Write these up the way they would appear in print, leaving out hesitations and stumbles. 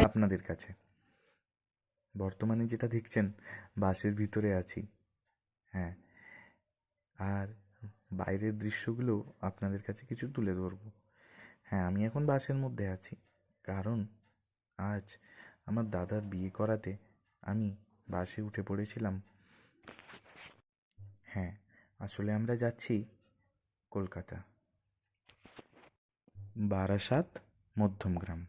আপনাদের কাছে বর্তমানে যেটা দেখছেন, বাসের ভিতরে আছি। হ্যাঁ, আর বাইরের দৃশ্যগুলো আপনাদের কাছে কিছু তুলে ধরবো। হ্যাঁ, আমি এখন বাসের মধ্যে আছি, কারণ আজ আমার দাদার বিয়ে করাতে আমি বাসে উঠে পড়েছিলাম। হ্যাঁ, আসলে আমরা যাচ্ছি কলকাতা, বারাসাত মধ্যমগ্রাম।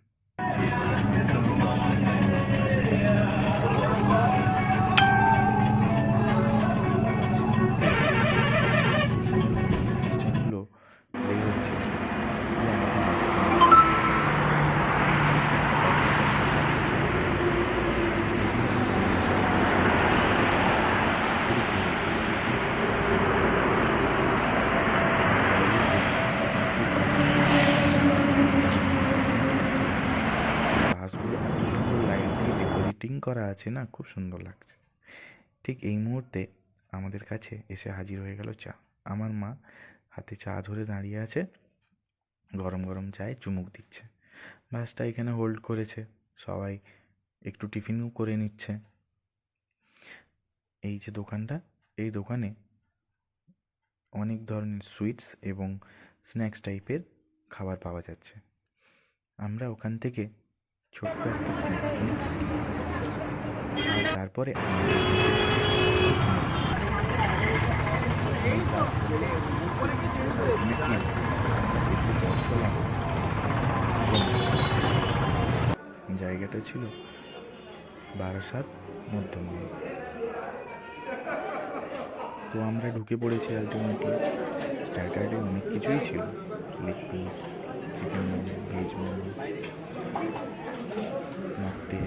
সিস্টেমগুলো প্লে হচ্ছে, বাসগুলো এত সুন্দর লাইট দিয়ে ডেকোরেটিং করা আছে না, খুব সুন্দর লাগছে। ঠিক এই মুহূর্তে আমাদের কাছে এসে হাজির হয়ে গেল চা। আমার মা হাতে চা ধরে দাঁড়িয়ে আছে, গরম গরম চায়ে চুমুক দিচ্ছে। বাসটা এখানে হোল্ড করেছে, সবাই একটু টিফিনও করে নিচ্ছে। এই যে দোকানটা, এই দোকানে অনেক ধরনের সুইটস এবং স্ন্যাক্স টাইপের খাবার পাওয়া যাচ্ছে। আমরা ওখান থেকে ছোট্ট একটা স্ন্যাক্স কিনে খাই, আর তারপরে জায়গাটা ছিল বারাসাত মধ্যমগ্রাম। তো আমরা ঢুকে পড়েছি আলটিমেটলি। স্টার্টারে অনেক কিছুই ছিল, leg piece, chicken momo, veg momo, mocktail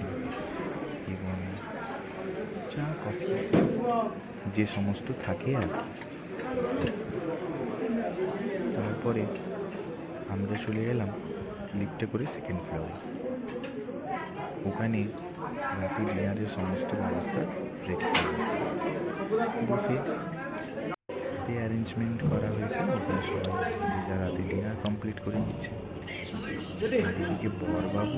এবং চা, কফি, যে সমস্ত থাকে আর কি। তারপরে আমরা চলে গেলাম লিফটে করে সেকেন্ড ফ্লোরে। ওখানে রাতে ডিনারের সমস্ত ব্যবস্থা রেডি বুফে অ্যারেঞ্জমেন্ট করা হয়েছে। ওখানে সবাই যে রাতে ডিনার কমপ্লিট করে নিচ্ছে। আর এদিকে বরবাবু,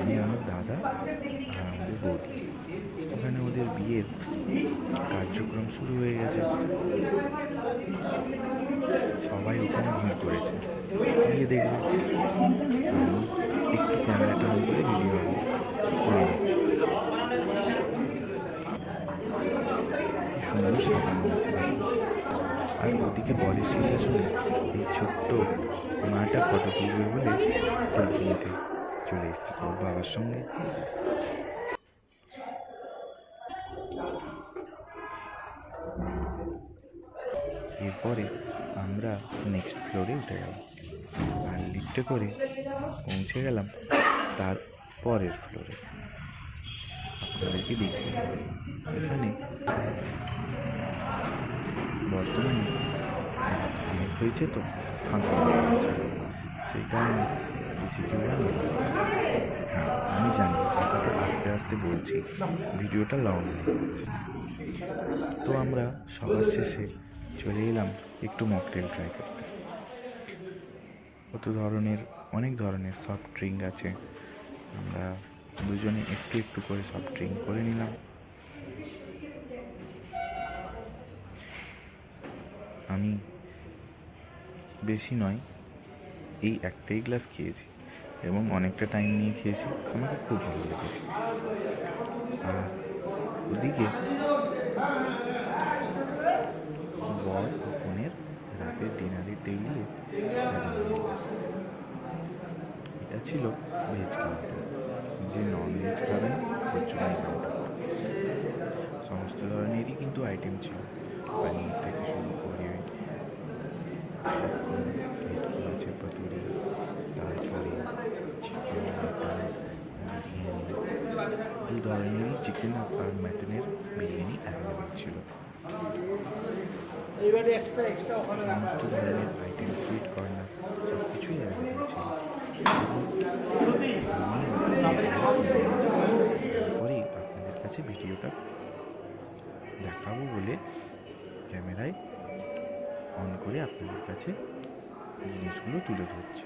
আমি আমার দাদা আর আমাদের বৌদি, ওখানে ওদের বিয়ের কার্যক্রম শুরু হয়ে গেছে। সবাই ওখানে ভিড় করেছে, গিয়ে দেখবে। একটু ক্যামেরাটা অন করে ভিডিও করে নিচ্ছি। কি সুন্দর সাজানো হয়েছে। আর ওদিকে বরের সিংহাসনে এই ছোট্ট মাটা ফটো তুলবে বলে সেলফি নিতে চলে এসেছে ওর বাবার সঙ্গে। এরপরে আমরা নেক্সট ফ্লোরে উঠে গেলাম, আর লিফটে করে পৌঁছে গেলাম তার পরের ফ্লোরে। আপনাদেরকে দেখি, এখানে বর্তমানে অনেক হয়েছে তো ফাঁকা আছে, সেই কারণে বেশি কেউ আর নেই। হ্যাঁ, আমি জানি কথাটা আস্তে আস্তে বলছি, ভিডিওটা লং হয়ে যাচ্ছে। তো আমরা সবার শেষে চলে এলাম একটু মকটেল ট্রাই করতে। অনেক ধরনের সফট ড্রিঙ্ক আছে। আমরা দুজনে একটু একটু করে সফট ড্রিঙ্ক করে নিলাম। আমি বেশি নয়, এই একটাই গ্লাস খেয়েছি এবং অনেকটা টাইম নিয়ে খেয়েছি, আমাকে খুব ভালো লেগেছে। আর ওদিকে বর ও কনের রাতের ডিনারের টেবিলে সাজানো হয়ে গেছে। এটা ছিল ভেজ কাউন্টার, যে নন ভেজ খাবেন ওর জন্য কাউন্টার। সমস্ত ধরনেরই কিন্তু আইটেম ছিল, পানির থেকে শুরু করে ভেটকি মাছের পাতুরি, তারপরে চিকেন, মাটন, বিরিয়ানি, এই ধরনেরই চিকেন আর মাটনের বিরিয়ানি অ্যাভেলেবেল ছিল। সমস্ত ধরনের আইটেম, সুইট কর্নার, সব কিছুই অ্যাভেলেবেল ছিল। পরেই আপনাদের কাছে কাছে ভিডিওটা দেখাবো বলে ক্যামেরায় অন করে আপনাদের কাছে জিনিসগুলো তুলে ধরছি।